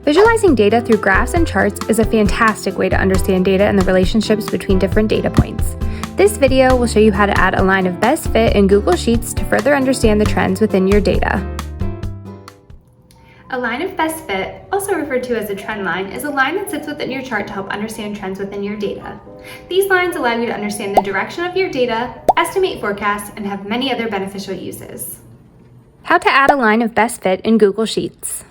Visualizing data through graphs and charts is a fantastic way to understand data and the relationships between different data points. This video will show you how to add a line of best fit in Google Sheets to further understand the trends within your data. A line of best fit, also referred to as a trend line, is a line that sits within your chart to help understand trends within your data. These lines allow you to understand the direction of your data, estimate forecasts, and have many other beneficial uses. How to add a line of best fit in Google Sheets.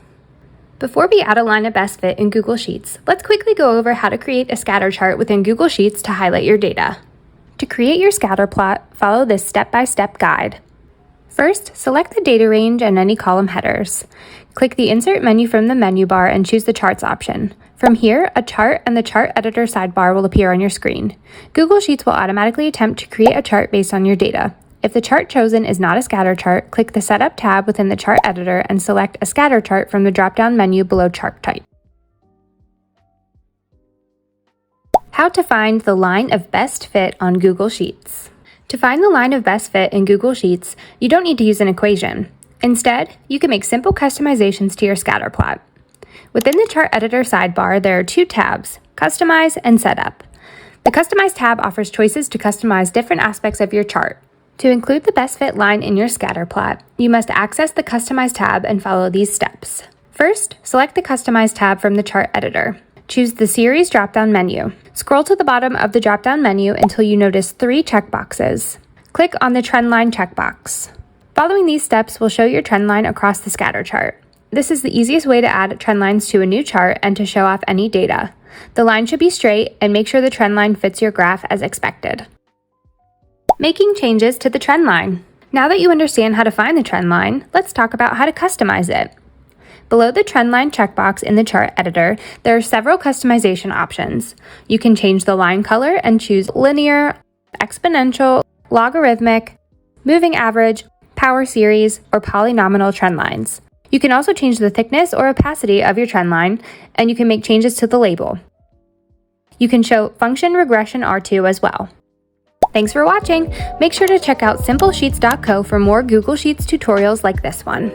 Before we add a line of best fit in Google Sheets, let's quickly go over how to create a scatter chart within Google Sheets to highlight your data. To create your scatter plot, follow this step-by-step guide. First, select the data range and any column headers. Click the Insert menu from the menu bar and choose the Charts option. From here, a chart and the Chart Editor sidebar will appear on your screen. Google Sheets will automatically attempt to create a chart based on your data. If the chart chosen is not a scatter chart, click the Setup tab within the Chart Editor and select a scatter chart from the drop-down menu below Chart Type. How to find the line of best fit on Google Sheets. To find the line of best fit in Google Sheets, you don't need to use an equation. Instead, you can make simple customizations to your scatter plot. Within the Chart Editor sidebar, there are two tabs, Customize and Setup. The Customize tab offers choices to customize different aspects of your chart. To include the best fit line in your scatter plot, you must access the Customize tab and follow these steps. First, select the Customize tab from the Chart Editor. Choose the Series drop-down menu. Scroll to the bottom of the drop-down menu until you notice 3 checkboxes. Click on the Trendline checkbox. Following these steps will show your trend line across the scatter chart. This is the easiest way to add trend lines to a new chart and to show off any data. The line should be straight and make sure the trend line fits your graph as expected. Making changes to the trend line. Now that you understand how to find the trend line, let's talk about how to customize it. Below the Trendline checkbox in the Chart Editor, there are several customization options. You can change the line color and choose linear, exponential, logarithmic, moving average, power series, or polynomial trend lines. You can also change the thickness or opacity of your trend line, and you can make changes to the label. You can show function regression R2 as well. Thanks for watching! Make sure to check out simplesheets.co for more Google Sheets tutorials like this one.